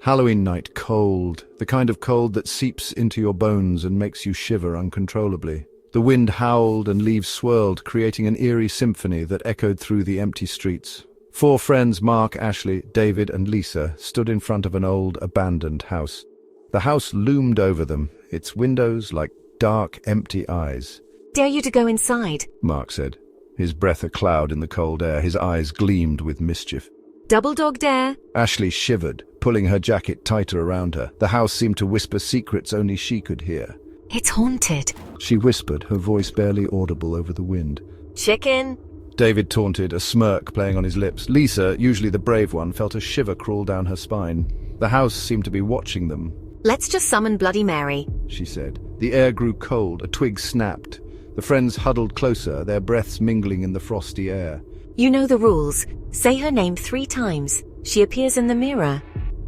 Halloween night, cold, the kind of cold that seeps into your bones and makes you shiver uncontrollably. The wind howled and leaves swirled, creating an eerie symphony that echoed through the empty streets. Four friends, Mark, Ashley, David, and Lisa, stood in front of an old, abandoned house. The house loomed over them, its windows like dark, empty eyes. "Dare you to go inside," Mark said, his breath a cloud in the cold air, his eyes gleamed with mischief. "Double dog dare." Ashley shivered, pulling her jacket tighter around her. The house seemed to whisper secrets only she could hear. "It's haunted." She whispered, her voice barely audible over the wind. "Chicken." David taunted, a smirk playing on his lips. Lisa, usually the brave one, felt a shiver crawl down her spine. The house seemed to be watching them. "Let's just summon Bloody Mary," she said. The air grew cold, a twig snapped. The friends huddled closer, their breaths mingling in the frosty air. "You know the rules. Say her name 3 times. She appears in the mirror."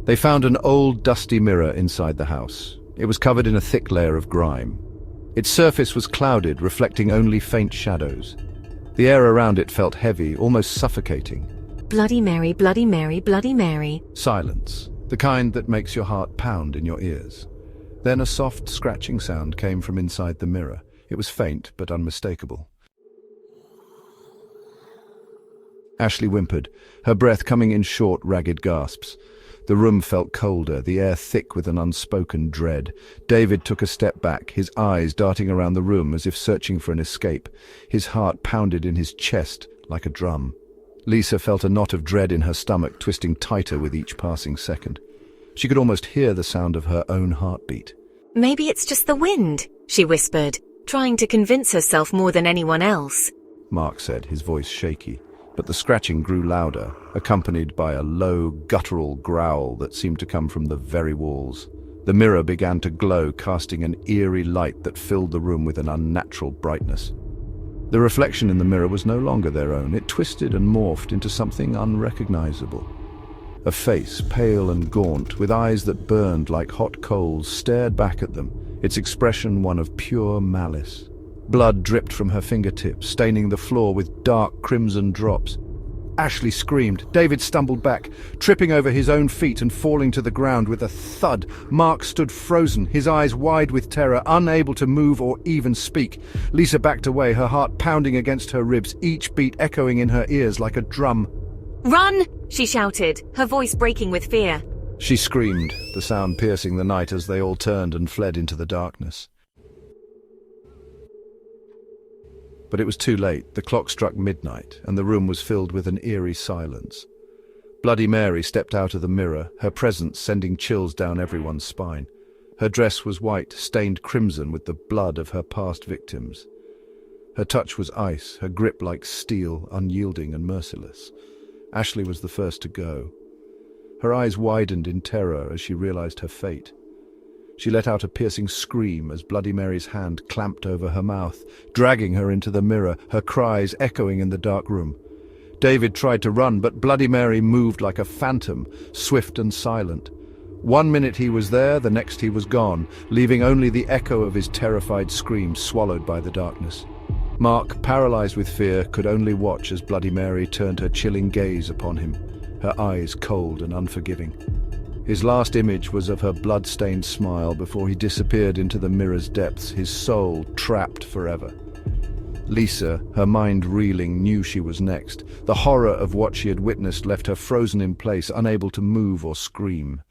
They found an old, dusty mirror inside the house. It was covered in a thick layer of grime. Its surface was clouded, reflecting only faint shadows. The air around it felt heavy, almost suffocating. "Bloody Mary, Bloody Mary, Bloody Mary." Silence, the kind that makes your heart pound in your ears. Then a soft, scratching sound came from inside the mirror. It was faint, but unmistakable. Ashley whimpered, her breath coming in short, ragged gasps. The room felt colder, the air thick with an unspoken dread. David took a step back, his eyes darting around the room as if searching for an escape. His heart pounded in his chest like a drum. Lisa felt a knot of dread in her stomach, twisting tighter with each passing second. She could almost hear the sound of her own heartbeat. "Maybe it's just the wind," she whispered, trying to convince herself more than anyone else. Mark said, his voice shaky. But the scratching grew louder, accompanied by a low, guttural growl that seemed to come from the very walls. The mirror began to glow, casting an eerie light that filled the room with an unnatural brightness. The reflection in the mirror was no longer their own. It twisted and morphed into something unrecognizable. A face, pale and gaunt, with eyes that burned like hot coals, stared back at them, its expression one of pure malice. Blood dripped from her fingertips, staining the floor with dark crimson drops. Ashley screamed. David stumbled back, tripping over his own feet and falling to the ground with a thud. Mark stood frozen, his eyes wide with terror, unable to move or even speak. Lisa backed away, her heart pounding against her ribs, each beat echoing in her ears like a drum. "Run!" she shouted, her voice breaking with fear. She screamed, the sound piercing the night as they all turned and fled into the darkness. But it was too late. The clock struck midnight, and the room was filled with an eerie silence. Bloody Mary stepped out of the mirror, her presence sending chills down everyone's spine. Her dress was white, stained crimson with the blood of her past victims. Her touch was ice, her grip like steel, unyielding and merciless. Ashley was the first to go. Her eyes widened in terror as she realized her fate. She let out a piercing scream as Bloody Mary's hand clamped over her mouth, dragging her into the mirror, her cries echoing in the dark room. David tried to run, but Bloody Mary moved like a phantom, swift and silent. 1 minute he was there, the next he was gone, leaving only the echo of his terrified scream swallowed by the darkness. Mark, paralyzed with fear, could only watch as Bloody Mary turned her chilling gaze upon him, her eyes cold and unforgiving. His last image was of her blood-stained smile before he disappeared into the mirror's depths, his soul trapped forever. Lisa, her mind reeling, knew she was next. The horror of what she had witnessed left her frozen in place, unable to move or scream.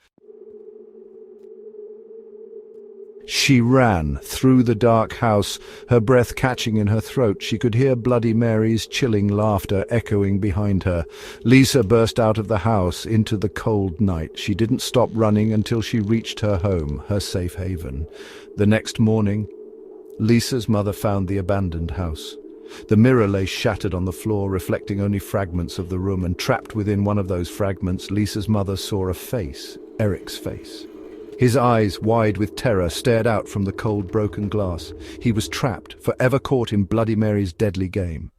She ran through the dark house, her breath catching in her throat. She could hear Bloody Mary's chilling laughter echoing behind her. Lisa burst out of the house into the cold night. She didn't stop running until she reached her home, her safe haven. The next morning, Lisa's mother found the abandoned house. The mirror lay shattered on the floor, reflecting only fragments of the room, and trapped within one of those fragments, Lisa's mother saw a face, Eric's face. His eyes, wide with terror, stared out from the cold, broken glass. He was trapped, forever caught in Bloody Mary's deadly game.